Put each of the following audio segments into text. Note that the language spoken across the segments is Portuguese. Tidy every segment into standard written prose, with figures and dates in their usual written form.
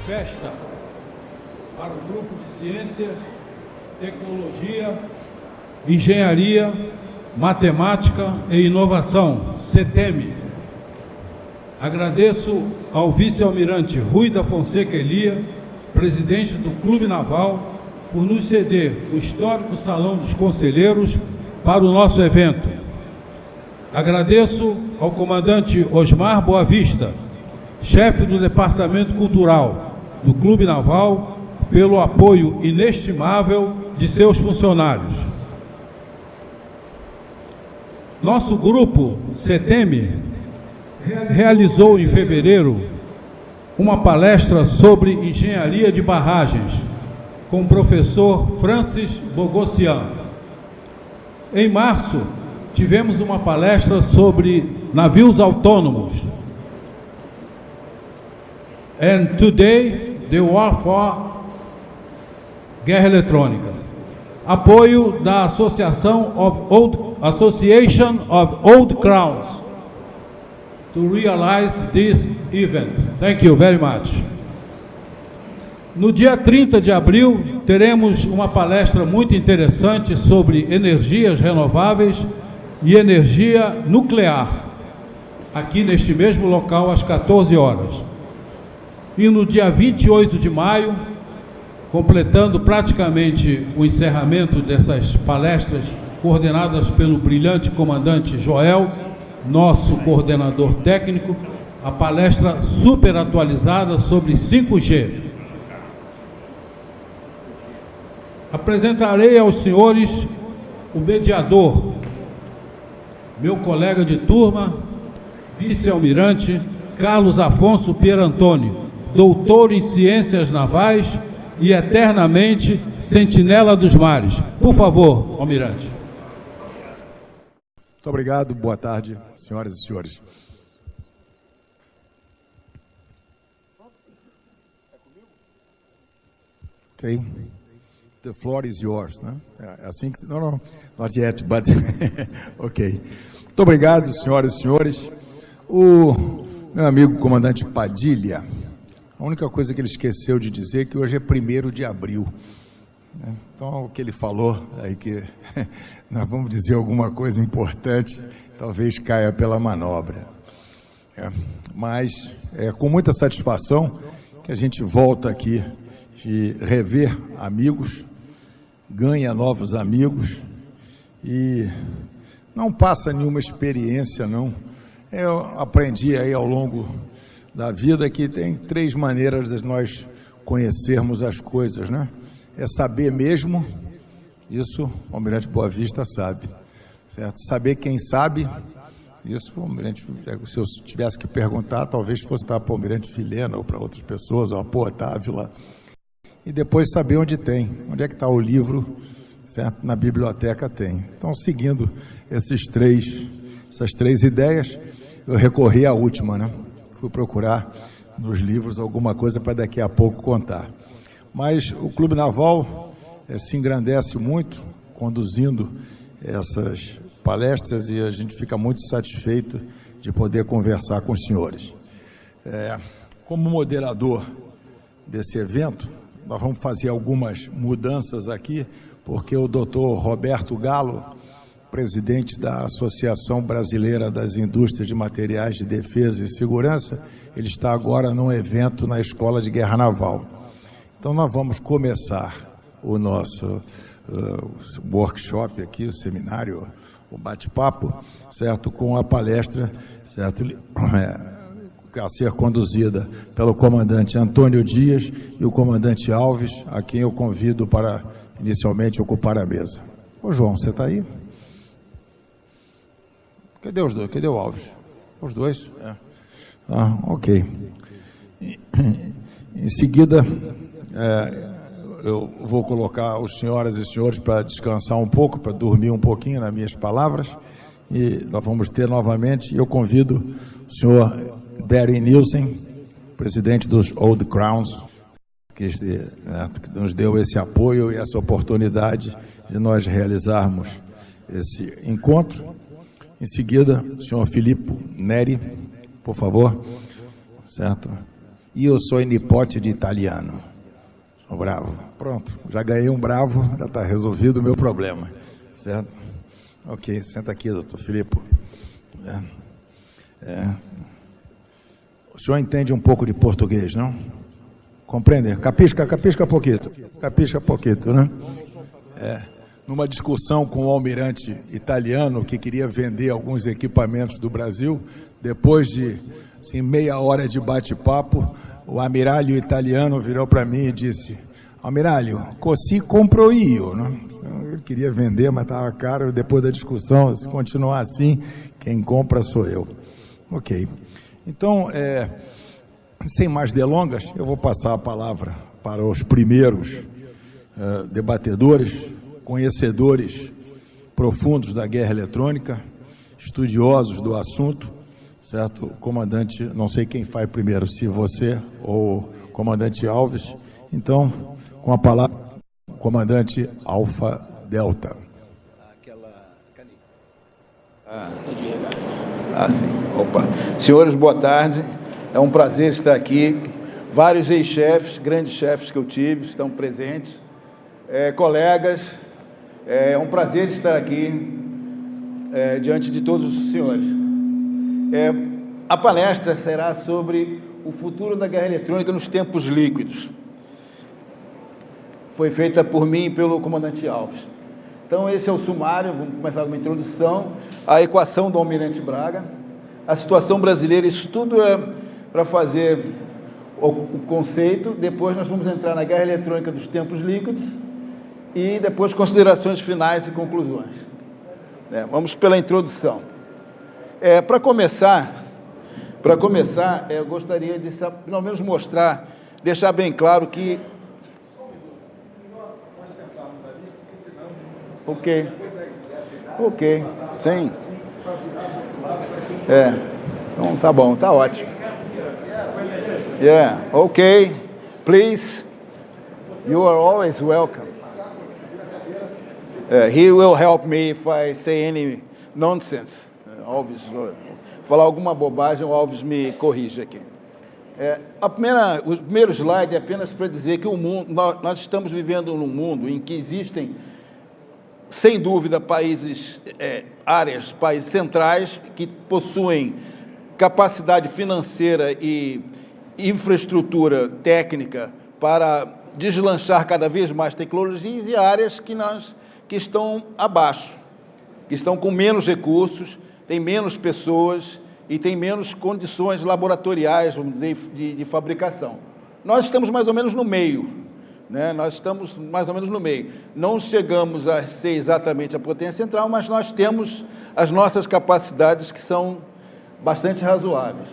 festa para o Grupo de Ciências, Tecnologia, Engenharia, Matemática e Inovação, CETEME. Agradeço ao vice-almirante Rui da Fonseca Elia, presidente do Clube Naval, por nos ceder o histórico Salão dos Conselheiros para o nosso evento. Agradeço ao comandante Osmar Boavista, chefe do Departamento Cultural do Clube Naval, pelo apoio inestimável de seus funcionários. Nosso grupo, CETEME, realizou em fevereiro uma palestra sobre engenharia de barragens com o professor Francis Bogossian. Em março, tivemos uma palestra sobre navios autônomos. And today, the war for guerra eletrônica. Apoio da Association of Old Crowns to realize this event. Thank you very much. No dia 30 de abril, teremos uma palestra muito interessante sobre energias renováveis e energia nuclear, aqui neste mesmo local, às 14 horas. E no dia 28 de maio, completando praticamente o encerramento dessas palestras, coordenadas pelo brilhante comandante Joel, nosso coordenador técnico, a palestra super atualizada sobre 5G. Apresentarei aos senhores o mediador, meu colega de turma, vice-almirante Carlos Afonso Pierantoni, doutor em Ciências Navais e eternamente sentinela dos mares. Por favor, almirante. Muito obrigado, boa tarde, senhoras e senhores. Ok. The floor is yours, né? É assim que... Não, not yet, but... ok. Muito obrigado, senhoras e senhores. O meu amigo comandante Padilha, a única coisa que ele esqueceu de dizer é que hoje é 1º de abril. Então, o que ele falou aí que nós vamos dizer alguma coisa importante, talvez caia pela manobra. Mas é com muita satisfação que a gente volta aqui de rever amigos, ganha novos amigos e não passa nenhuma experiência, não. Eu aprendi aí ao longo da vida que tem 3 maneiras de nós conhecermos as coisas, né? É saber mesmo, isso o almirante Boavista sabe, certo? Saber quem sabe, isso o almirante, se eu tivesse que perguntar, talvez fosse para o almirante Vilhena ou para outras pessoas, ou para o Otávio lá. E depois saber onde tem, onde é que está o livro, certo? Na biblioteca tem. Então, seguindo essas três ideias, eu recorri à última, né? Fui procurar nos livros alguma coisa para daqui a pouco contar. Mas o Clube Naval se engrandece muito conduzindo essas palestras e a gente fica muito satisfeito de poder conversar com os senhores. Como moderador desse evento, nós vamos fazer algumas mudanças aqui, porque o doutor Roberto Galo, presidente da Associação Brasileira das Indústrias de Materiais de Defesa e Segurança, ele está agora num evento na Escola de Guerra Naval. Então, nós vamos começar o nosso workshop aqui, o seminário, o bate-papo, certo? Com a palestra, certo? A ser conduzida pelo comandante Antônio Dias e o comandante Alves, a quem eu convido para, inicialmente, ocupar a mesa. Ô, João, você está aí? Cadê os dois? Cadê o Alves? Os dois? Ok. Em seguida, eu vou colocar os senhoras e senhores para descansar um pouco, para dormir um pouquinho nas minhas palavras, e nós vamos ter novamente, eu convido o senhor Darren Nielsen, presidente dos Old Crowns, que nos deu esse apoio e essa oportunidade de nós realizarmos esse encontro. Em seguida, o senhor Filipe Neri, por favor, certo? Io sono nipote de italiano. Sou bravo. Pronto, já ganhei um bravo, já está resolvido o meu problema. Certo? Ok, senta aqui, doutor Filipe. O senhor entende um pouco de português, não? Compreende? Capisca pouquinho. Capisca pouquinho, né? Numa discussão com o almirante italiano que queria vender alguns equipamentos do Brasil, depois de assim, meia hora de bate-papo, o amiralho italiano virou para mim e disse: Amiralho, così compro io, né? Eu queria vender, mas estava caro. Depois da discussão, se continuar assim, quem compra sou eu. Ok. Então, sem mais delongas, eu vou passar a palavra para os primeiros debatedores, conhecedores profundos da guerra eletrônica, estudiosos do assunto, certo? Comandante, não sei quem faz primeiro, se você ou o comandante Alves. Então, com a palavra, comandante Alfa Delta. Sim. Opa. Senhores, boa tarde. É um prazer estar aqui. Vários ex-chefes, grandes chefes que eu tive, estão presentes. Colegas, é um prazer estar aqui diante de todos os senhores. A palestra será sobre o futuro da guerra eletrônica nos tempos líquidos. Foi feita por mim e pelo comandante Alves. Então, esse é o sumário, vamos começar com uma introdução, a equação do Almirante Braga, a situação brasileira, isso tudo é para fazer o conceito. Depois nós vamos entrar na guerra eletrônica dos tempos líquidos e depois considerações finais e conclusões. Vamos pela introdução. Para começar, eu gostaria de, pelo menos, mostrar, deixar bem claro que... Ok, sim. Então, tá bom, tá ótimo. Ok, please, you are always welcome. He will help me if I say any nonsense. Alves, falar alguma bobagem, o Alves me corrige aqui. O primeiro slide é apenas para dizer que o mundo, nós estamos vivendo num mundo em que existem, sem dúvida, países centrais que possuem capacidade financeira e infraestrutura técnica para deslanchar cada vez mais tecnologias, e áreas que estão abaixo, que estão com menos recursos, têm menos pessoas e têm menos condições laboratoriais, vamos dizer, de fabricação. Nós estamos mais ou menos no meio. Nós estamos mais ou menos no meio. Não chegamos a ser exatamente a potência central, mas nós temos as nossas capacidades que são bastante razoáveis.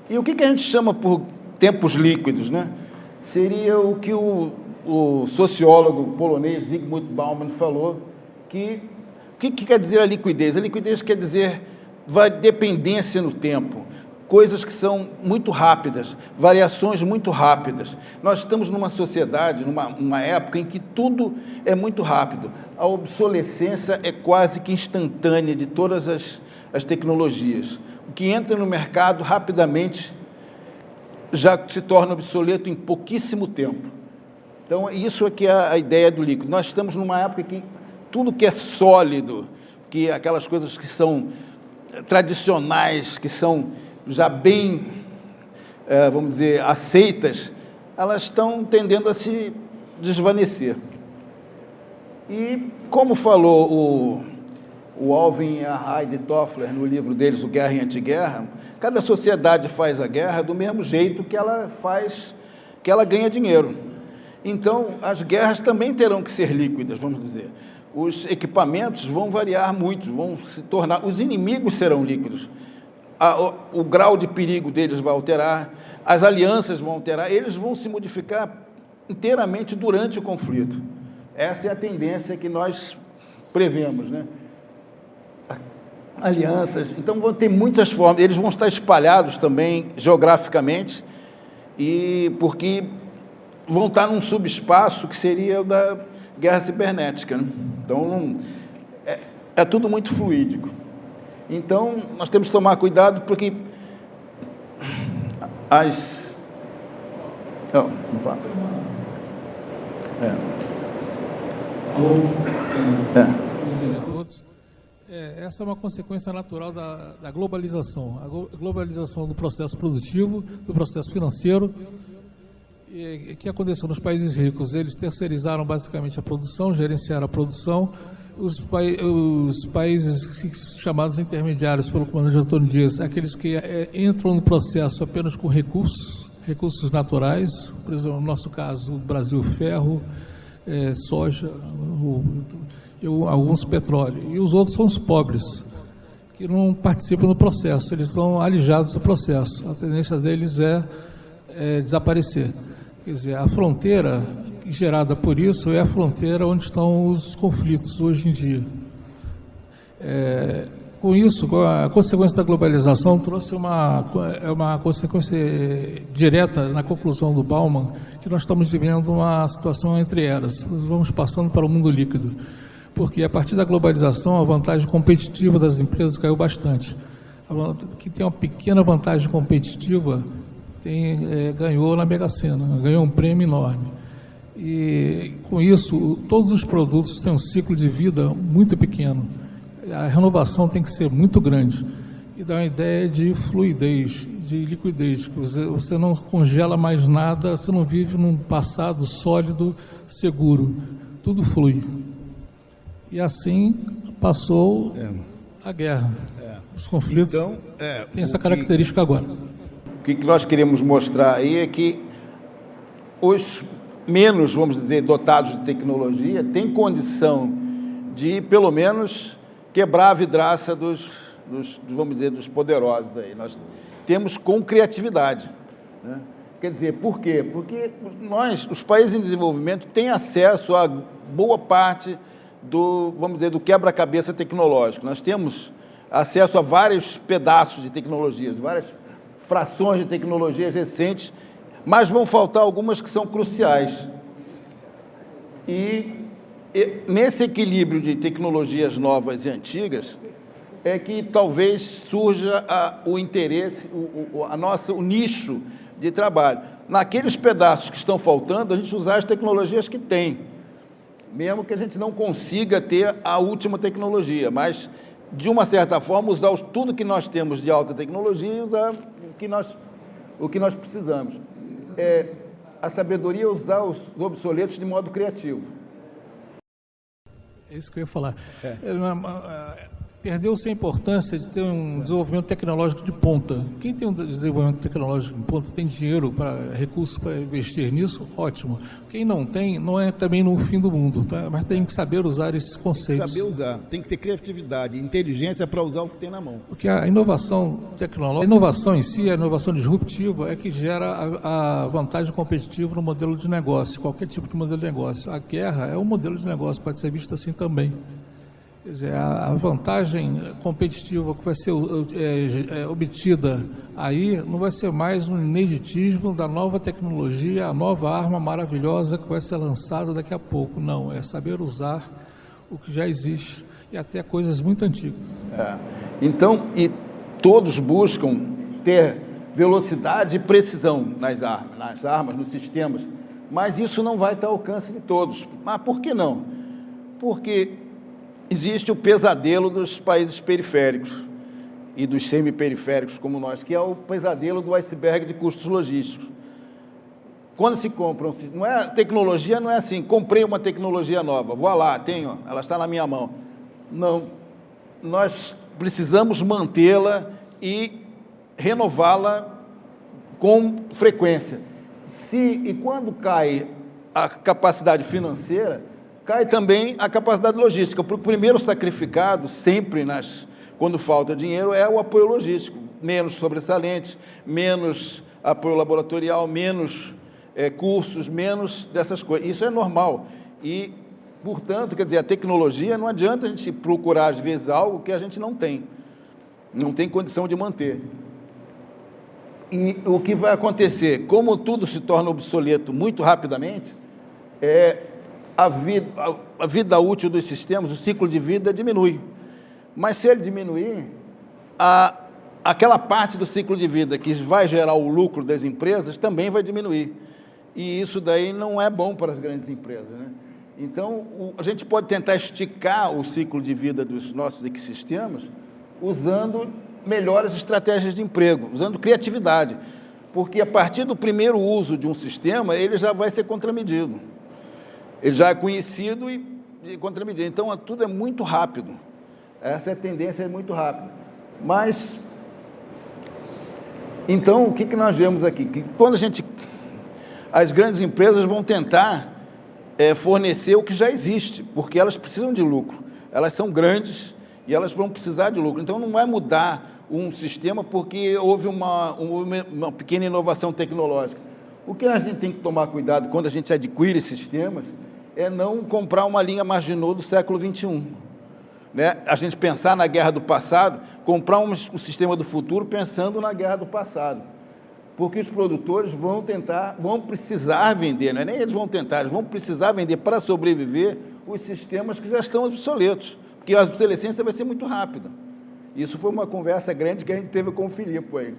E o que a gente chama por tempos líquidos, seria o que o sociólogo polonês Zygmunt Bauman falou, que o que quer dizer a liquidez? A liquidez quer dizer dependência no tempo, coisas que são muito rápidas, variações muito rápidas. Nós estamos numa sociedade, numa época em que tudo é muito rápido. A obsolescência é quase que instantânea de todas as tecnologias. O que entra no mercado rapidamente já se torna obsoleto em pouquíssimo tempo. Então, isso é que é a ideia do líquido. Nós estamos numa época que tudo que é sólido, que aquelas coisas que são tradicionais, que são já bem, vamos dizer, aceitas, elas estão tendendo a se desvanecer. E, como falou o Alvin e a Heidi Toffler no livro deles, o Guerra e Antiguerra, cada sociedade faz a guerra do mesmo jeito que ela ganha dinheiro. Então, as guerras também terão que ser líquidas, vamos dizer. Os equipamentos vão variar muito, vão se tornar... Os inimigos serão líquidos. O grau de perigo deles vai alterar, as alianças vão alterar, eles vão se modificar inteiramente durante o conflito. Essa é a tendência que nós prevemos, Alianças, então vão ter muitas formas, eles vão estar espalhados também geograficamente, e porque vão estar num subespaço que seria o da guerra cibernética, Então, é tudo muito fluídico. Então, nós temos que tomar cuidado, porque Não fala. Essa é uma consequência natural da globalização. A globalização do processo produtivo, do processo financeiro, que aconteceu nos países ricos. Eles terceirizaram basicamente a produção, gerenciaram a produção. Os países chamados intermediários pelo comandante Antônio Dias, aqueles que entram no processo apenas com recursos naturais, por exemplo, no nosso caso, o Brasil, ferro, soja, alguns petróleo. E os outros são os pobres, que não participam do processo, eles estão alijados do processo. A tendência deles é desaparecer. Quer dizer, a fronteira gerada por isso é a fronteira onde estão os conflitos hoje em dia. Com isso, a consequência da globalização trouxe uma consequência direta na conclusão do Bauman, que nós estamos vivendo uma situação entre eras. Nós vamos passando para o mundo líquido, porque a partir da globalização a vantagem competitiva das empresas caiu bastante. Que tem uma pequena vantagem competitiva ganhou na Mega Sena, ganhou um prêmio enorme. E com isso, todos os produtos têm um ciclo de vida muito pequeno. A renovação tem que ser muito grande e dá uma ideia de fluidez, de liquidez. Você não congela mais nada, você não vive num passado sólido, seguro. Tudo flui. E assim passou a guerra. Os conflitos têm essa característica agora. O que nós queremos mostrar aí é que os menos, vamos dizer, dotados de tecnologia têm condição de, pelo menos, quebrar a vidraça vamos dizer, dos poderosos aí. Nós temos com criatividade, né? Quer dizer, por quê? Porque os países em desenvolvimento, têm acesso a boa parte vamos dizer, do quebra-cabeça tecnológico. Nós temos acesso a vários pedaços de tecnologias, várias frações de tecnologias recentes, mas vão faltar algumas que são cruciais. E nesse equilíbrio de tecnologias novas e antigas, é que talvez surja o interesse, o nicho de trabalho. Naqueles pedaços que estão faltando, a gente usar as tecnologias que tem, mesmo que a gente não consiga ter a última tecnologia, mas, de uma certa forma, usar tudo que nós temos de alta tecnologia e usar o que nós precisamos. A sabedoria é usar os obsoletos de modo criativo. É isso que eu ia falar. Perdeu-se a importância de ter um desenvolvimento tecnológico de ponta. Quem tem um desenvolvimento tecnológico de ponta tem dinheiro, recursos para investir nisso, ótimo. Quem não tem, não é também no fim do mundo, tá? Mas tem que saber usar esses conceitos. Saber usar, tem que ter criatividade, inteligência para usar o que tem na mão. Porque a inovação tecnológica, a inovação em si, a inovação disruptiva, é que gera a vantagem competitiva no modelo de negócio, qualquer tipo de modelo de negócio. A guerra é um modelo de negócio, pode ser vista assim também. Quer dizer, a vantagem competitiva que vai ser obtida aí não vai ser mais um ineditismo da nova tecnologia, a nova arma maravilhosa que vai ser lançada daqui a pouco. Não, é saber usar o que já existe e até coisas muito antigas. Então, todos buscam ter velocidade e precisão nas armas, nos sistemas, mas isso não vai estar ao alcance de todos. Mas por que não? Porque existe o pesadelo dos países periféricos e dos semi-periféricos como nós, que é o pesadelo do iceberg de custos logísticos. Quando se compra tecnologia não é assim, comprei uma tecnologia nova, vou lá, tenho, ela está na minha mão. Não, nós precisamos mantê-la e renová-la com frequência. E quando cai a capacidade financeira, cai também a capacidade logística, porque o primeiro sacrificado, sempre quando falta dinheiro, é o apoio logístico. Menos sobressalentes, menos apoio laboratorial, menos cursos, menos dessas coisas. Isso é normal. E, portanto, quer dizer, a tecnologia, não adianta a gente procurar, às vezes, algo que a gente não tem condição de manter. E o que vai acontecer? Como tudo se torna obsoleto muito rapidamente, a vida útil dos sistemas, o ciclo de vida diminui. Mas se ele diminuir, aquela parte do ciclo de vida que vai gerar o lucro das empresas também vai diminuir. e isso daí não é bom para as grandes empresas, né? Então, a gente pode tentar esticar o ciclo de vida dos nossos ecossistemas usando melhores estratégias de emprego, usando criatividade, porque a partir do primeiro uso de um sistema, ele já vai ser contramedido. Ele já é conhecido e contramedido. Então, tudo é muito rápido. Essa é a tendência, é muito rápida. Mas, então, o que nós vemos aqui? Que quando as grandes empresas vão tentar fornecer o que já existe, porque elas precisam de lucro. Elas são grandes e elas vão precisar de lucro. Então, não vai mudar um sistema porque houve uma pequena inovação tecnológica. O que a gente tem que tomar cuidado quando a gente adquire sistemas é não comprar uma linha marginal do século XXI. Né? A gente pensar na guerra do passado, comprar um sistema do futuro pensando na guerra do passado. Porque os produtores vão precisar vender, não é nem eles vão tentar, eles vão precisar vender para sobreviver os sistemas que já estão obsoletos, porque a obsolescência vai ser muito rápida. Isso foi uma conversa grande que a gente teve com o Filipe aí.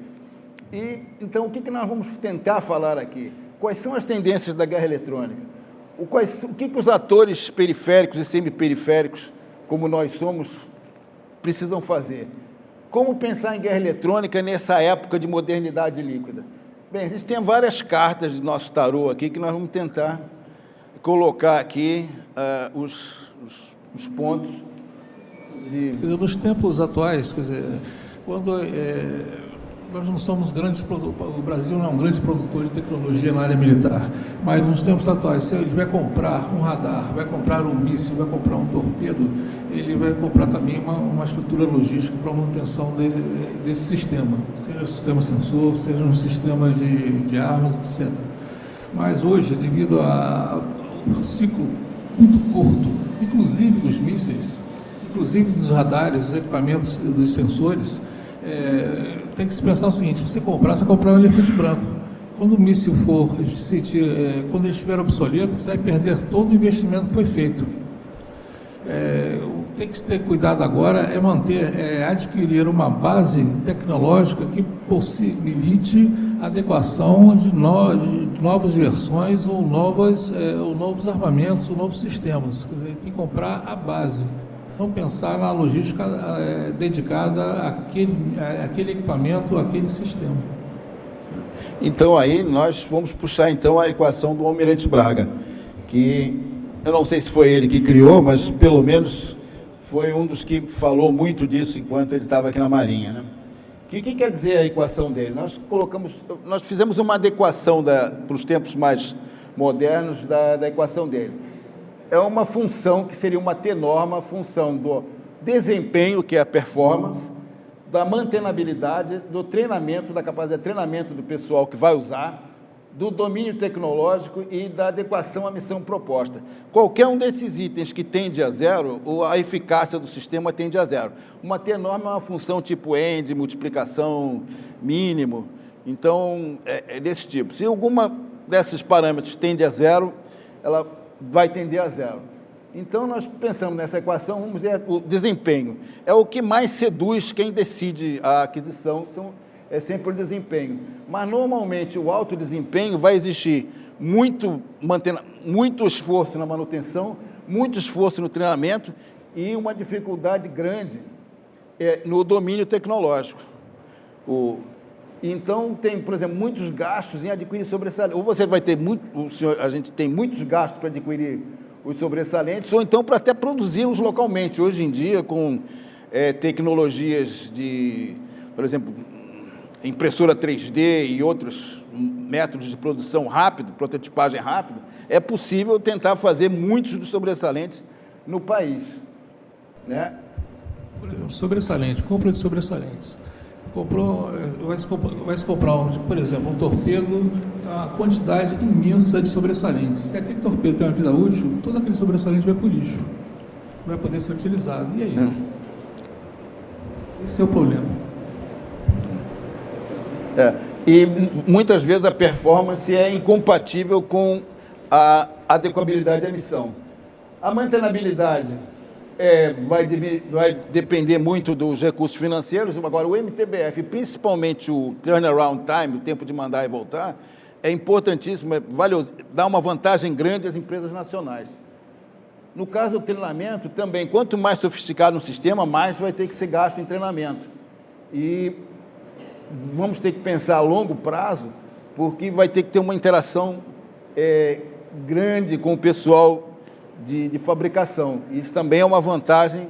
E, então, o que nós vamos tentar falar aqui? Quais são as tendências da guerra eletrônica? O que os atores periféricos e semiperiféricos, como nós somos, precisam fazer? Como pensar em guerra eletrônica nessa época de modernidade líquida? Bem, a gente tem várias cartas do nosso tarô aqui que nós vamos tentar colocar aqui os pontos de... Quer dizer, nos tempos atuais, quer dizer, quando nós não somos grandes produtores, o Brasil não é um grande produtor de tecnologia na área militar, mas nos tempos atuais, se ele vai comprar um radar, vai comprar um míssil, vai comprar um torpedo, ele vai comprar também uma estrutura logística para a manutenção desse sistema, seja um sistema sensor, seja um sistema de armas, etc. Mas hoje, devido a um ciclo muito curto, inclusive dos mísseis, inclusive dos radares, dos equipamentos, dos sensores, tem que se pensar o seguinte: você comprar um elefante branco. Quando o míssil quando ele estiver obsoleto, você vai perder todo o investimento que foi feito. Tem que ter cuidado agora adquirir uma base tecnológica que possibilite a adequação de novas versões ou novos armamentos ou novos sistemas. Quer dizer, tem que comprar a base. Não pensar na logística dedicada àquele equipamento, àquele sistema. Então, aí nós vamos puxar então a equação do Almirante Braga, que eu não sei se foi ele que criou, mas pelo menos foi um dos que falou muito disso enquanto ele estava aqui na Marinha, né? O que quer dizer a equação dele? Nós fizemos uma adequação para os tempos mais modernos da equação dele. É uma função que seria uma T-norma, função do desempenho, que é a performance, da mantenabilidade, do treinamento, da capacidade de treinamento do pessoal que vai usar, do domínio tecnológico e da adequação à missão proposta. Qualquer um desses itens que tende a zero, a eficácia do sistema tende a zero. Uma T-norma é uma função tipo END, multiplicação mínimo, então é desse tipo. Se alguma desses parâmetros tende a zero, ela vai tender a zero. Então, nós pensamos nessa equação, vamos dizer, o desempenho. É o que mais seduz quem decide a aquisição, é sempre o desempenho. Mas, normalmente, o alto desempenho vai exigir muito esforço na manutenção, muito esforço no treinamento e uma dificuldade grande no domínio tecnológico. Então, tem, por exemplo, muitos gastos em adquirir sobressalentes. Ou você vai ter a gente tem muitos gastos para adquirir os sobressalentes, ou então para até produzi-los localmente. Hoje em dia, com tecnologias de, por exemplo, impressora 3D e outros métodos de produção rápido, prototipagem rápida, é possível tentar fazer muitos dos sobressalentes no país, né? Por exemplo, sobressalente, compra de sobressalentes. Vai se comprar, por exemplo, um torpedo, uma quantidade imensa de sobressalentes. Se aquele torpedo tem uma vida útil, todo aquele sobressalente vai para o lixo. Vai poder ser utilizado. E aí? Esse é o problema. E muitas vezes a performance é incompatível com a adequabilidade à missão. A mantenabilidade vai depender muito dos recursos financeiros. Agora, o MTBF, principalmente o turnaround time, o tempo de mandar e voltar, é importantíssimo, dá uma vantagem grande às empresas nacionais. No caso do treinamento, também, quanto mais sofisticado um sistema, mais vai ter que ser gasto em treinamento. E vamos ter que pensar a longo prazo, porque vai ter que ter uma interação grande com o pessoal de fabricação. Isso também é uma vantagem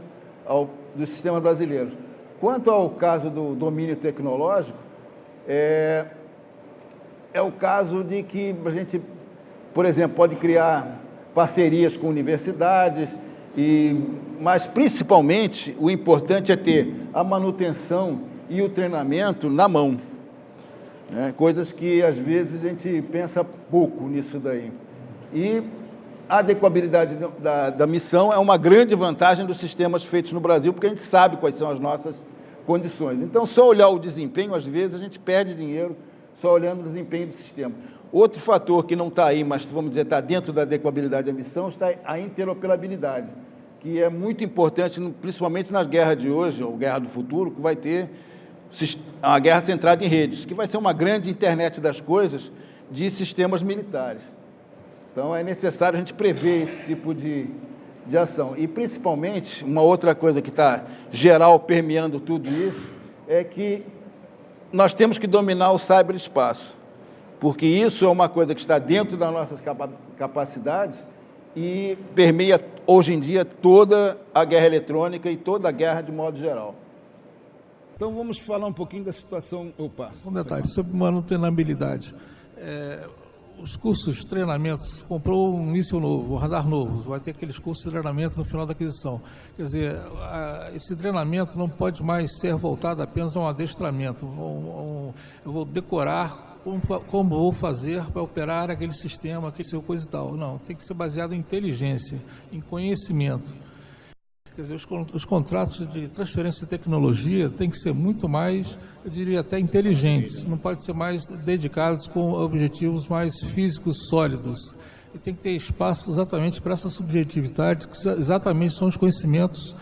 do sistema brasileiro. Quanto ao caso do domínio tecnológico, é o caso de que a gente, por exemplo, pode criar parcerias com universidades, mas principalmente o importante é ter a manutenção e o treinamento na mão, né? Coisas que às vezes a gente pensa pouco nisso daí. E a adequabilidade da missão é uma grande vantagem dos sistemas feitos no Brasil, porque a gente sabe quais são as nossas condições. Então, só olhar o desempenho, às vezes, a gente perde dinheiro só olhando o desempenho do sistema. Outro fator que não está aí, mas, vamos dizer, está dentro da adequabilidade da missão, está a interoperabilidade, que é muito importante, principalmente nas guerras de hoje, ou guerra do futuro, que vai ter uma guerra centrada em redes, que vai ser uma grande internet das coisas de sistemas militares. Então, é necessário a gente prever esse tipo de ação. E, principalmente, uma outra coisa que está geral permeando tudo isso é que nós temos que dominar o ciberespaço, porque isso é uma coisa que está dentro das nossas capacidades e permeia, hoje em dia, toda a guerra eletrônica e toda a guerra de modo geral. Então, vamos falar um pouquinho da situação... Um detalhe sobre manutenabilidade. Os cursos de treinamento, comprou um míssil novo, um radar novo, vai ter aqueles cursos de treinamento no final da aquisição. Quer dizer, esse treinamento não pode mais ser voltado apenas a um adestramento. Eu vou decorar como vou fazer para operar aquele sistema, aquele coisa e tal. Não, tem que ser baseado em inteligência, em conhecimento. Quer dizer, os contratos de transferência de tecnologia têm que ser muito mais, eu diria até inteligentes, não pode ser mais dedicados com objetivos mais físicos sólidos. E tem que ter espaço exatamente para essa subjetividade, que exatamente são os conhecimentos,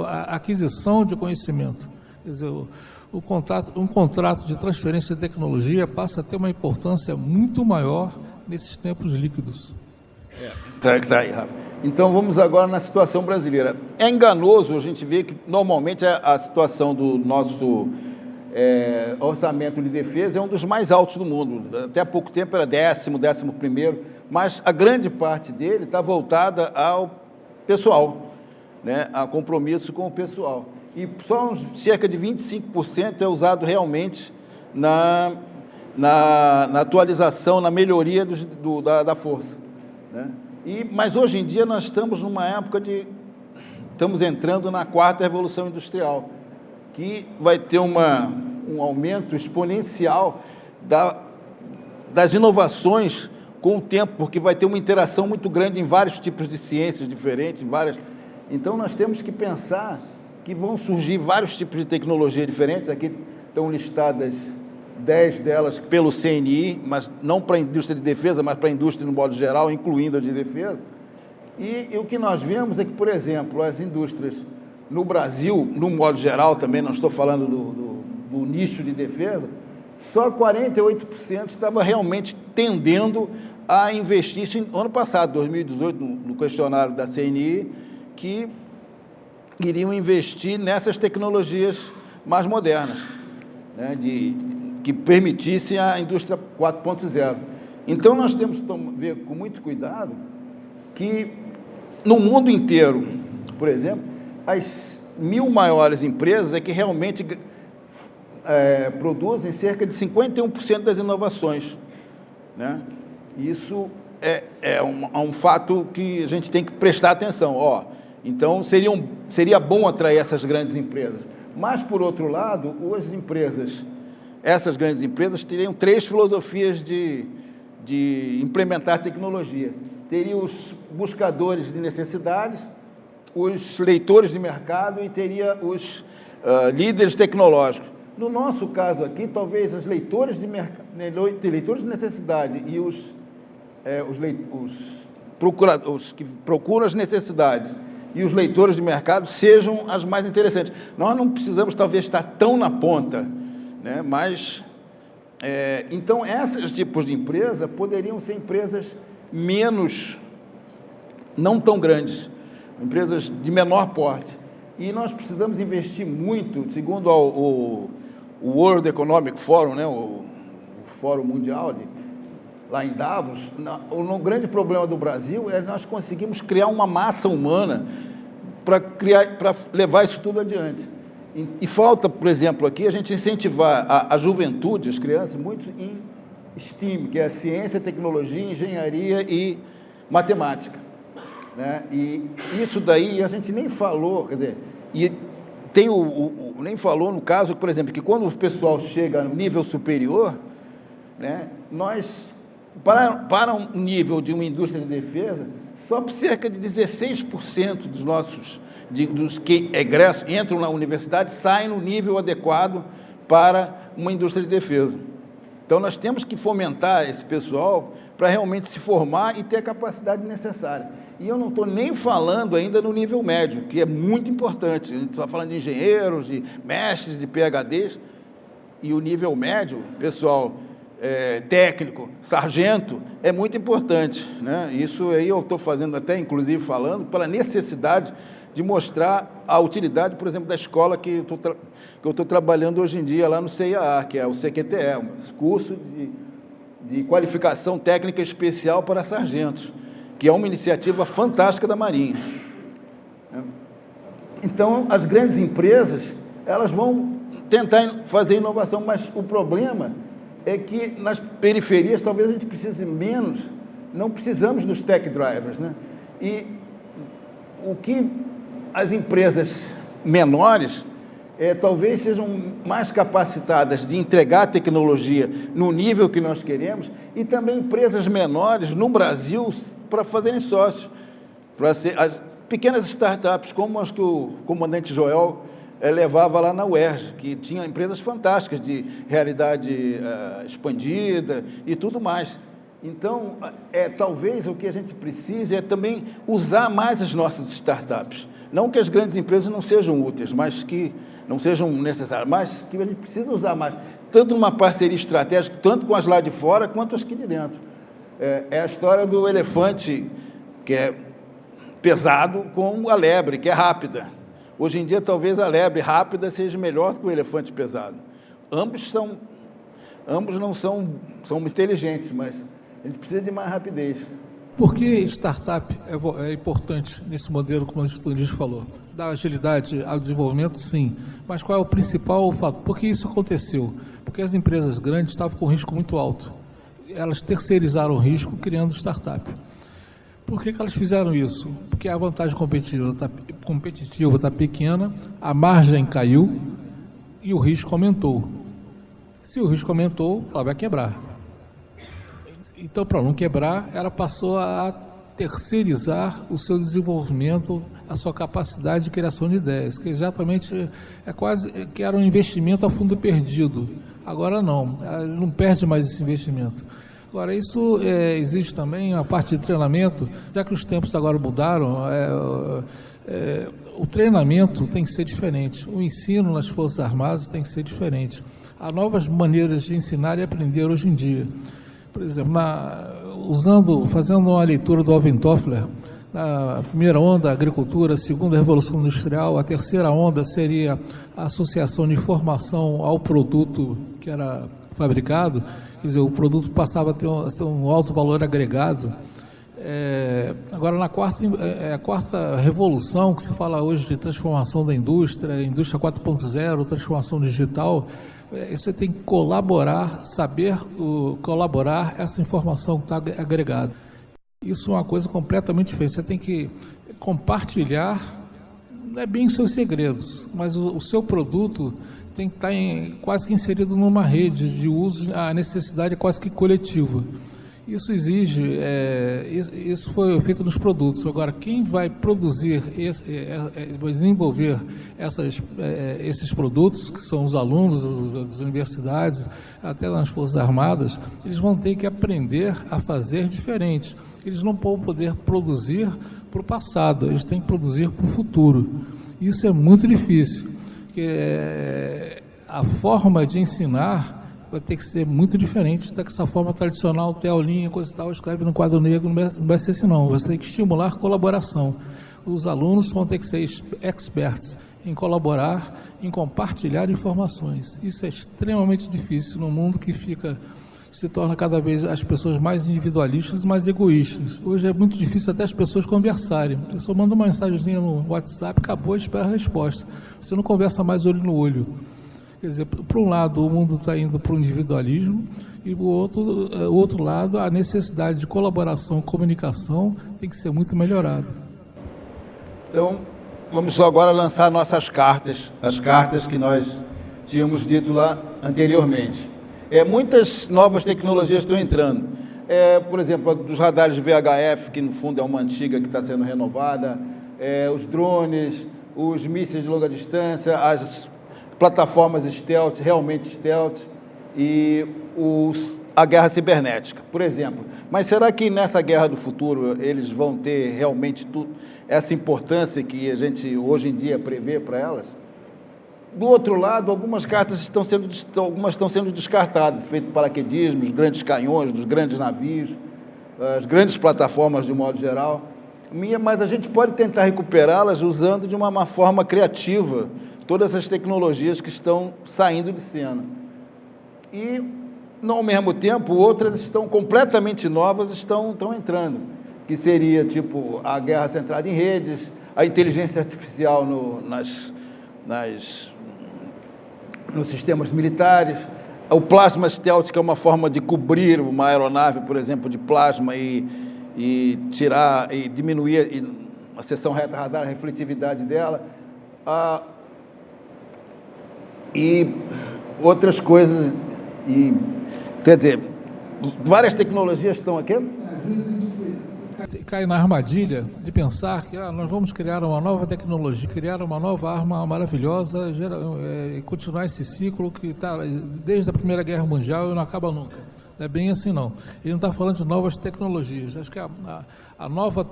a aquisição de conhecimento. Quer dizer, um contrato de transferência de tecnologia passa a ter uma importância muito maior nesses tempos líquidos. Tá aí, Rafa. Então, vamos agora na situação brasileira. É enganoso a gente ver que, normalmente, a situação do nosso orçamento de defesa é um dos mais altos do mundo. Até há pouco tempo era 11º, mas a grande parte dele está voltada ao pessoal, né, a compromisso com o pessoal. E só cerca de 25% é usado realmente na atualização, na melhoria da força, né? Mas hoje em dia nós estamos numa época estamos entrando na 4ª Revolução Industrial, que vai ter um aumento exponencial das inovações com o tempo, porque vai ter uma interação muito grande em vários tipos de ciências diferentes, Então, nós temos que pensar que vão surgir vários tipos de tecnologia diferentes. Aqui estão listadas 10 delas pelo CNI, mas não para a indústria de defesa, mas para a indústria no modo geral, incluindo a de defesa. E o que nós vemos é que, por exemplo, as indústrias no Brasil, no modo geral também, não estou falando do nicho de defesa, só 48% estava realmente tendendo a investir. Isso no ano passado, 2018, no questionário da CNI, que iriam investir nessas tecnologias mais modernas, né, que permitissem a indústria 4.0. Então, nós temos que ver com muito cuidado que, no mundo inteiro, por exemplo, as 1000 maiores empresas é que realmente produzem cerca de 51% das inovações, né? Isso é um fato que a gente tem que prestar atenção. Então, seria bom atrair essas grandes empresas. Mas, por outro lado, essas grandes empresas teriam 3 filosofias de implementar tecnologia. Teria os buscadores de necessidades, os leitores de mercado e teria os líderes tecnológicos. No nosso caso aqui, talvez os leitores de necessidade e os que procuram as necessidades e os leitores de mercado sejam as mais interessantes. Nós não precisamos, talvez, estar tão na ponta, né, mas Então, esses tipos de empresa poderiam ser empresas não tão grandes, empresas de menor porte. E nós precisamos investir muito, segundo o World Economic Forum, né, o Fórum Mundial, lá em Davos, o grande problema do Brasil é nós conseguimos criar uma massa humana para levar isso tudo adiante. E falta, por exemplo, aqui a gente incentivar a juventude, as crianças, muito em STEAM, que é ciência, tecnologia, engenharia e matemática, né? E isso daí a gente nem falou, quer dizer, e tem nem falou no caso, por exemplo, que quando o pessoal chega no nível superior, né, nós, para um nível de uma indústria de defesa, só cerca de 16% dos que egressam, entram na universidade, saem no nível adequado para uma indústria de defesa. Então, nós temos que fomentar esse pessoal para realmente se formar e ter a capacidade necessária. E eu não estou nem falando ainda no nível médio, que é muito importante. A gente está falando de engenheiros, de mestres, de PhDs, e o nível médio, pessoal técnico, sargento, é muito importante, né? Isso aí eu estou fazendo até, inclusive, falando pela necessidade de mostrar a utilidade, por exemplo, da escola que eu estou trabalhando hoje em dia lá no CIAA, que é o CQTE, um curso de qualificação técnica especial para sargentos, que é uma iniciativa fantástica da Marinha. Então, as grandes empresas, elas vão tentar fazer inovação, mas o problema é que nas periferias talvez a gente precise menos, não precisamos dos tech drivers, né? E o que as empresas menores talvez sejam mais capacitadas de entregar a tecnologia no nível que nós queremos, e também empresas menores no Brasil para fazerem sócios, para ser as pequenas startups, como as que o comandante Joel levava lá na UERJ, que tinha empresas fantásticas de realidade expandida e tudo mais. Então, talvez o que a gente precise é também usar mais as nossas startups. Não que as grandes empresas não sejam úteis, mas que não sejam necessárias, mas que a gente precisa usar mais, tanto numa parceria estratégica, tanto com as lá de fora, quanto as aqui de dentro. É a história do elefante, que é pesado, com a lebre, que é rápida. Hoje em dia, talvez a lebre rápida seja melhor do que o elefante pesado. Ambos não são inteligentes, mas a gente precisa de mais rapidez. Por que startup é importante nesse modelo, como o estudante falou? Da agilidade ao desenvolvimento, sim. Mas qual é o principal fato? Por que isso aconteceu? Porque as empresas grandes estavam com risco muito alto. Elas terceirizaram o risco criando startup. Por que elas fizeram isso? Porque a vantagem competitiva está pequena, a margem caiu e o risco aumentou. Se o risco aumentou, ela vai quebrar. Então, para não quebrar, ela passou a terceirizar o seu desenvolvimento, a sua capacidade de criação de ideias, que exatamente quase que era um investimento a fundo perdido. Agora não, ela não perde mais esse investimento. Agora, isso exige também a parte de treinamento, já que os tempos agora mudaram, o treinamento tem que ser diferente, o ensino nas Forças Armadas tem que ser diferente. Há novas maneiras de ensinar e aprender hoje em dia. Por exemplo, fazendo uma leitura do Alvin Toffler, na primeira onda, a agricultura, a segunda, a Revolução Industrial, a terceira onda seria a associação de informação ao produto que era fabricado, quer dizer, o produto passava a ter um alto valor agregado. Agora, a quarta revolução, que se fala hoje de transformação da indústria 4.0, transformação digital, você tem que saber colaborar essa informação que está agregada. Isso é uma coisa completamente diferente. Você tem que compartilhar, não é bem os seus segredos, mas o seu produto tem que estar quase que inserido numa rede de uso, a necessidade é quase que coletiva. Isso exige, isso foi feito nos produtos. Agora, quem vai produzir, vai desenvolver esses produtos, que são os alunos das universidades, até nas Forças Armadas, eles vão ter que aprender a fazer diferente. Eles não vão poder produzir para o passado, eles têm que produzir para o futuro. Isso é muito difícil, porque a forma de ensinar vai ter que ser muito diferente dessa forma tradicional, teolinha, coisa e tal, escreve no quadro negro, não vai ser assim não. Você tem que estimular colaboração. Os alunos vão ter que ser experts em colaborar, em compartilhar informações. Isso é extremamente difícil no mundo que se torna cada vez as pessoas mais individualistas e mais egoístas. Hoje é muito difícil até as pessoas conversarem. A pessoa manda uma mensagenzinha no WhatsApp, acabou, espera a resposta. Você não conversa mais olho no olho. Quer dizer, por um lado, o mundo está indo para o individualismo e, o outro lado, a necessidade de colaboração, comunicação tem que ser muito melhorada. Então, vamos só agora lançar nossas cartas, as cartas que nós tínhamos dito lá anteriormente. Muitas novas tecnologias estão entrando. Por exemplo, dos radares de VHF, que no fundo é uma antiga que está sendo renovada, os drones, os mísseis de longa distância, as plataformas stealth, realmente stealth, e a guerra cibernética, por exemplo. Mas será que nessa guerra do futuro eles vão ter realmente essa importância que a gente hoje em dia prevê para elas? Do outro lado, algumas cartas estão sendo descartadas, feito paraquedismo, os grandes canhões, dos grandes navios, as grandes plataformas de um modo geral. Mas a gente pode tentar recuperá-las usando de uma forma criativa todas as tecnologias que estão saindo de cena. E, ao mesmo tempo, outras estão completamente novas, estão entrando, que seria tipo a guerra centrada em redes, a inteligência artificial nos sistemas militares, o plasma stealth, que é uma forma de cobrir uma aeronave, por exemplo, de plasma e tirar e diminuir a seção reta radar, a refletividade dela, e outras coisas. Quer dizer, várias tecnologias estão aqui. Cai na armadilha de pensar que nós vamos criar uma nova tecnologia, criar uma nova arma maravilhosa, e continuar esse ciclo que está desde a Primeira Guerra Mundial e não acaba nunca. Não é bem assim, não. Ele não está falando de novas tecnologias. Acho que a nova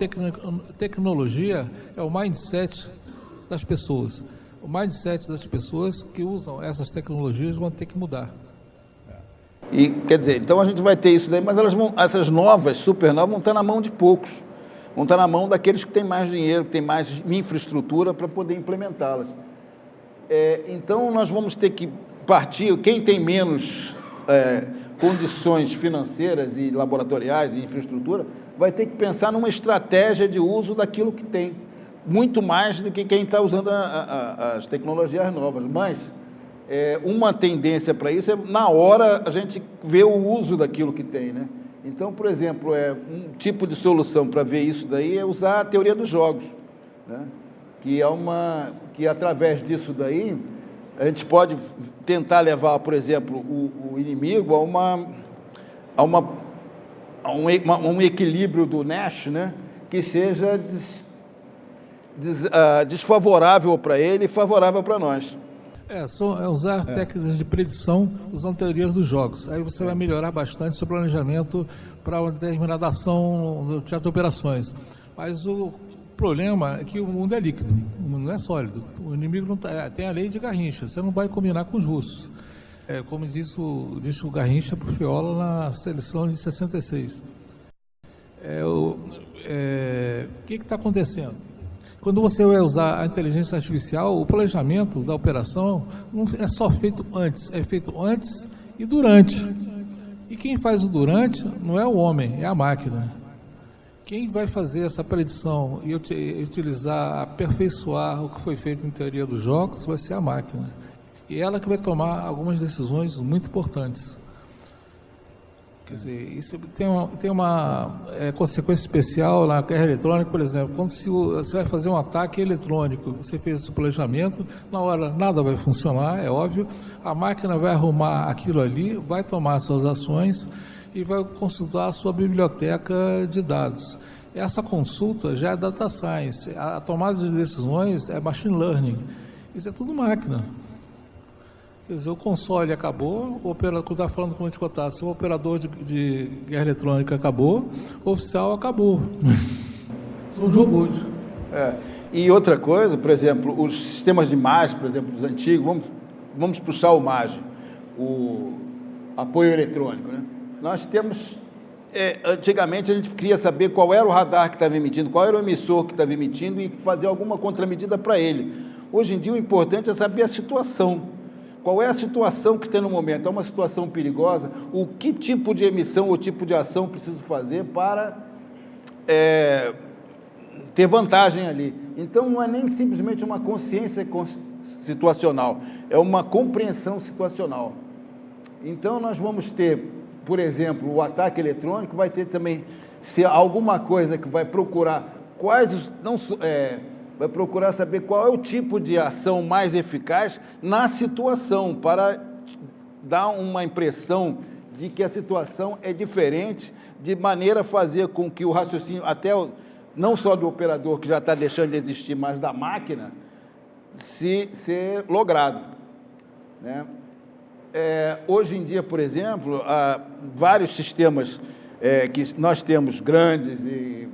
tecnologia é o mindset das pessoas. O mindset das pessoas que usam essas tecnologias vão ter que mudar. E, quer dizer, então a gente vai ter isso daí, mas essas novas, supernovas, vão estar na mão de poucos. Vão estar na mão daqueles que têm mais dinheiro, que têm mais infraestrutura para poder implementá-las. Então, nós vamos ter que partir, quem tem menos condições financeiras e laboratoriais e infraestrutura, vai ter que pensar numa estratégia de uso daquilo que tem, muito mais do que quem está usando as tecnologias novas. Mas uma tendência para isso na hora, a gente ver o uso daquilo que tem, né? Então, por exemplo, um tipo de solução para ver isso daí é usar a teoria dos jogos, né? Que através disso daí, a gente pode tentar levar, por exemplo, o inimigo a um equilíbrio do Nash, né? Que seja desfavorável para ele e favorável para nós. Usar técnicas de predição usando teorias dos jogos. Aí você vai melhorar bastante seu planejamento para uma determinada ação no teatro de operações. Mas o problema é que o mundo é líquido, o mundo não é sólido. O inimigo não tem a lei de Garrincha, você não vai combinar com os russos. Como disse o Garrincha para o Fiola na seleção de 66. O que está acontecendo? Quando você vai usar a inteligência artificial, o planejamento da operação não é só feito antes, é feito antes e durante. E quem faz o durante não é o homem, é a máquina. Quem vai fazer essa predição e utilizar, aperfeiçoar o que foi feito em teoria dos jogos vai ser a máquina. E ela que vai tomar algumas decisões muito importantes. Quer dizer, isso tem uma consequência especial na guerra eletrônica, por exemplo. Quando você vai fazer um ataque eletrônico, você fez o planejamento, na hora nada vai funcionar, é óbvio, a máquina vai arrumar aquilo ali, vai tomar suas ações e vai consultar a sua biblioteca de dados. Essa consulta já é data science, a tomada de decisões é machine learning, isso é tudo máquina. Quer dizer, o console acabou, o operador, está falando com a gente contar, se o operador de guerra eletrônica acabou, o oficial acabou. São os robôs. E outra coisa, por exemplo, os sistemas de imagem, por exemplo, os antigos, vamos puxar o MAGE, apoio eletrônico, né? Nós temos, antigamente a gente queria saber qual era o radar que estava emitindo, qual era o emissor que estava emitindo e fazer alguma contramedida para ele. Hoje em dia o importante é saber a situação. Qual é a situação que tem no momento? É uma situação perigosa? O que tipo de emissão ou tipo de ação preciso fazer para ter vantagem ali? Então, não é nem simplesmente uma consciência situacional, é uma compreensão situacional. Então, nós vamos ter, por exemplo, o ataque eletrônico, vai ter também, se alguma coisa que vai procurar vai procurar saber qual é o tipo de ação mais eficaz na situação, para dar uma impressão de que a situação é diferente, de maneira a fazer com que o raciocínio, não só do operador, que já está deixando de existir, mas da máquina, ser logrado, né? Hoje em dia, por exemplo, há vários sistemas que nós temos grandes e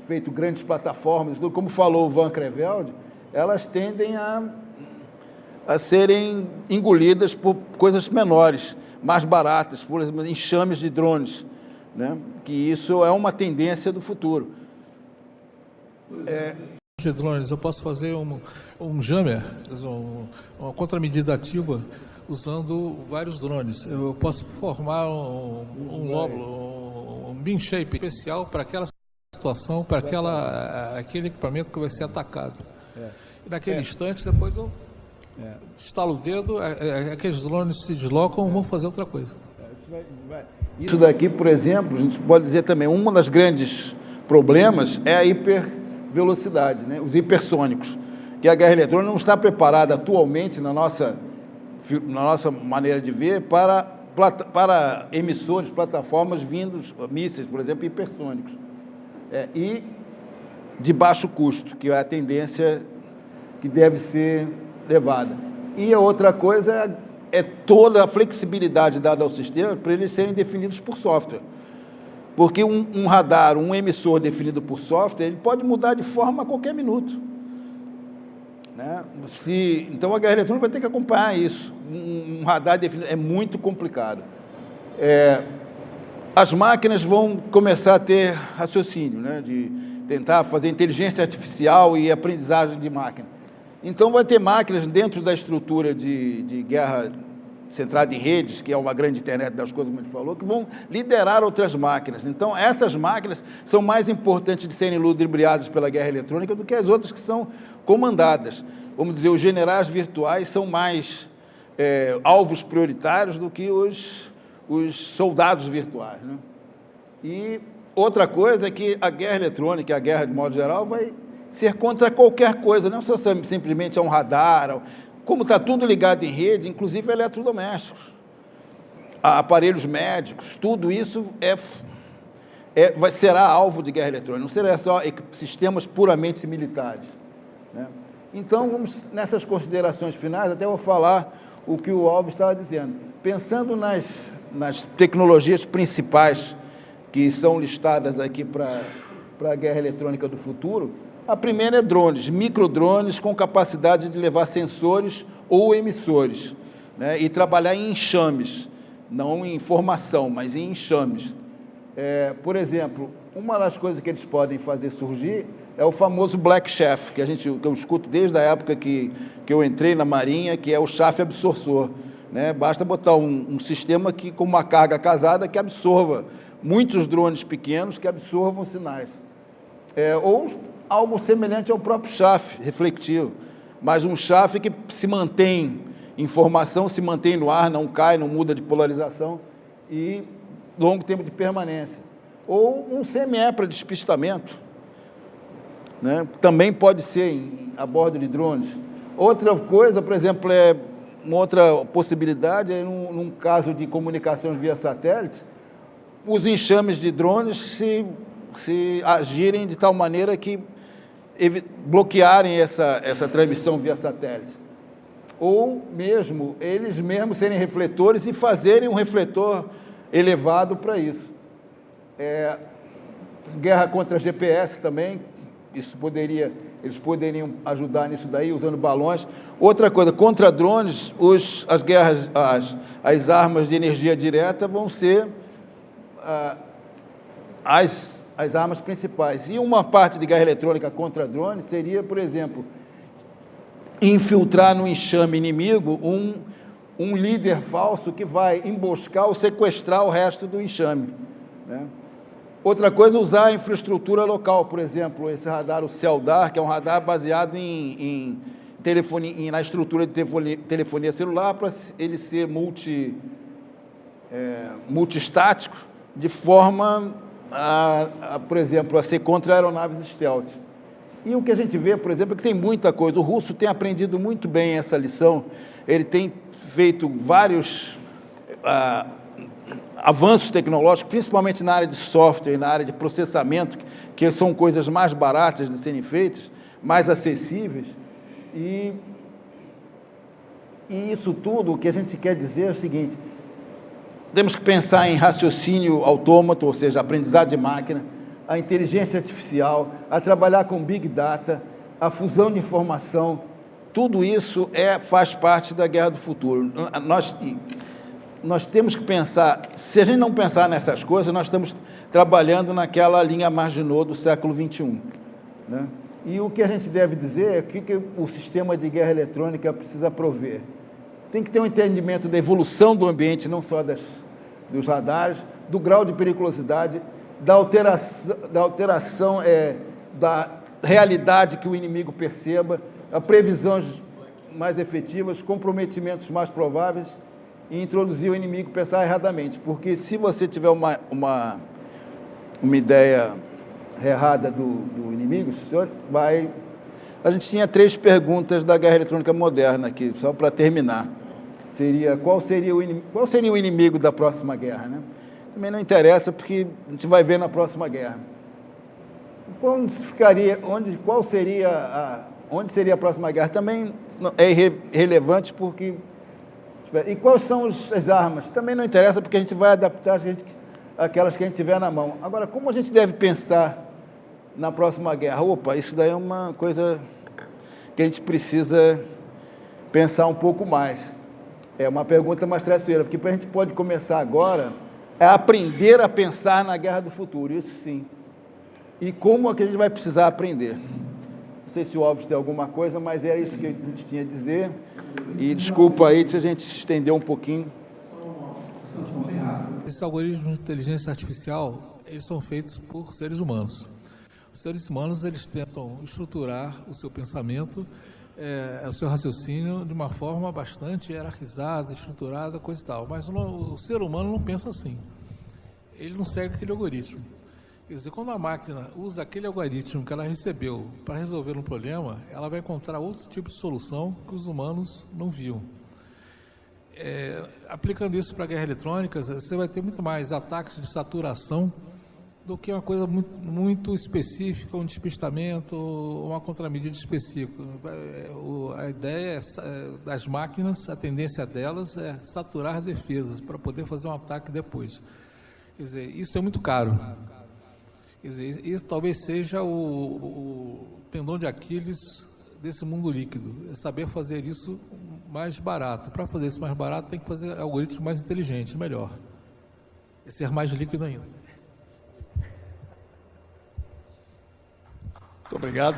feito grandes plataformas, como falou o Van Creveld, elas tendem a serem engolidas por coisas menores, mais baratas, por exemplo, enxames de drones, né? Que isso é uma tendência do futuro. De drones, eu posso fazer um jammer, uma contramedida ativa, usando vários drones. Eu posso formar um lóbulo, um beam shape especial para aquela situação, para aquele equipamento que vai ser atacado. E naquele instante, depois eu estalo o dedo, aqueles drones se deslocam e vão fazer outra coisa. Isso daqui, por exemplo, a gente pode dizer também, um dos grandes problemas é a hipervelocidade, né? Os hipersônicos, que a guerra eletrônica não está preparada atualmente, na nossa maneira de ver, para emissores, plataformas vindos, mísseis, por exemplo, hipersônicos. E de baixo custo, que é a tendência que deve ser levada. E a outra coisa é toda a flexibilidade dada ao sistema para eles serem definidos por software. Porque um radar, um emissor definido por software, ele pode mudar de forma a qualquer minuto, né? Então a guerra eletrônica vai ter que acompanhar isso. Um radar definido é muito complicado. As máquinas vão começar a ter raciocínio, né, de tentar fazer inteligência artificial e aprendizagem de máquina. Então, vai ter máquinas dentro da estrutura de guerra centrada em redes, que é uma grande internet das coisas, como a gente falou, que vão liderar outras máquinas. Então, essas máquinas são mais importantes de serem ludibriadas pela guerra eletrônica do que as outras que são comandadas. Vamos dizer, os generais virtuais são mais alvos prioritários do que os soldados virtuais, né? E outra coisa é que a guerra eletrônica, a guerra de modo geral, vai ser contra qualquer coisa, não só simplesmente a um radar, como está tudo ligado em rede, inclusive eletrodomésticos, aparelhos médicos, tudo isso será alvo de guerra eletrônica, não será só sistemas puramente militares, né? Então, vamos nessas considerações finais, até vou falar o que o Alves estava dizendo. Pensando nas tecnologias principais que são listadas aqui para a guerra eletrônica do futuro, a primeira é drones, microdrones com capacidade de levar sensores ou emissores, né, e trabalhar em enxames, não em formação, mas em enxames. Por exemplo, uma das coisas que eles podem fazer surgir é o famoso Black Chaff, que eu escuto desde a época que eu entrei na Marinha, que é o chaff absortor, né? Basta botar um sistema com uma carga casada que absorva muitos drones pequenos que absorvam sinais. Ou algo semelhante ao próprio chaff reflectivo, mas um chaff que se mantém em formação, se mantém no ar, não cai, não muda de polarização e longo tempo de permanência. Ou um CME para despistamento, né? Também pode ser a bordo de drones. Outra coisa, por exemplo, uma outra possibilidade é, num caso de comunicações via satélite, os enxames de drones se agirem de tal maneira que bloquearem essa transmissão via satélite. Ou mesmo, eles mesmos serem refletores e fazerem um refletor elevado para isso. Guerra contra GPS também, isso poderia eles poderiam ajudar nisso daí, usando balões. Outra coisa, contra drones, as armas de energia direta vão ser as armas principais. E uma parte de guerra eletrônica contra drones seria, por exemplo, infiltrar no enxame inimigo um líder falso que vai emboscar ou sequestrar o resto do enxame, né? Outra coisa, usar a infraestrutura local, por exemplo, esse radar, o CELDAR, que é um radar baseado na estrutura de telefonia celular, para ele ser multistático, de forma, por exemplo, a ser contra aeronaves stealth. E o que a gente vê, por exemplo, é que tem muita coisa. O russo tem aprendido muito bem essa lição, ele tem feito vários avanços tecnológicos, principalmente na área de software, na área de processamento, que são coisas mais baratas de serem feitas, mais acessíveis, e isso tudo, o que a gente quer dizer é o seguinte: temos que pensar em raciocínio autômato, ou seja, aprendizado de máquina, a inteligência artificial, a trabalhar com Big Data, a fusão de informação, tudo isso faz parte da guerra do futuro. Nós temos que pensar, se a gente não pensar nessas coisas, nós estamos trabalhando naquela linha Maginot do século XXI, né? E o que a gente deve dizer é que o sistema de guerra eletrônica precisa prover. Tem que ter um entendimento da evolução do ambiente, não só dos radares, do grau de periculosidade, da alteração da realidade que o inimigo perceba, a previsões mais efetivas, comprometimentos mais prováveis, e introduzir o inimigo pensar erradamente, porque se você tiver uma ideia errada do inimigo, o senhor vai... A gente tinha 3 perguntas da guerra eletrônica moderna aqui, só para terminar. Qual seria o inimigo da próxima guerra, né? Também não interessa, porque a gente vai ver na próxima guerra. Onde seria a próxima guerra? Também é irrelevante, porque... E quais são as armas? Também não interessa, porque a gente vai adaptar aquelas que a gente tiver na mão. Agora, como a gente deve pensar na próxima guerra? Opa, isso daí é uma coisa que a gente precisa pensar um pouco mais. É uma pergunta mais traiçoeira, porque a gente pode começar agora a aprender a pensar na guerra do futuro, isso sim. E como é que a gente vai precisar aprender? Não sei se o Alves tem alguma coisa, mas era isso que a gente tinha a dizer. E desculpa aí se a gente se estendeu um pouquinho. Esses algoritmos de inteligência artificial, eles são feitos por seres humanos. Os seres humanos, eles tentam estruturar o seu pensamento, o seu raciocínio de uma forma bastante hierarquizada, estruturada, coisa e tal. Mas o ser humano não pensa assim. Ele não segue aquele algoritmo. Quer dizer, quando a máquina usa aquele algoritmo que ela recebeu para resolver um problema, ela vai encontrar outro tipo de solução que os humanos não viam. Aplicando isso para a guerra eletrônica, você vai ter muito mais ataques de saturação do que uma coisa muito específica, um despistamento, uma contramedida específica. A ideia das máquinas, a tendência delas é saturar defesas para poder fazer um ataque depois. Quer dizer, isso é muito caro. Quer dizer, isso talvez seja o tendão de Aquiles desse mundo líquido, é saber fazer isso mais barato. Para fazer isso mais barato, tem que fazer algoritmos mais inteligentes, melhor. E ser mais líquido ainda. Muito obrigado.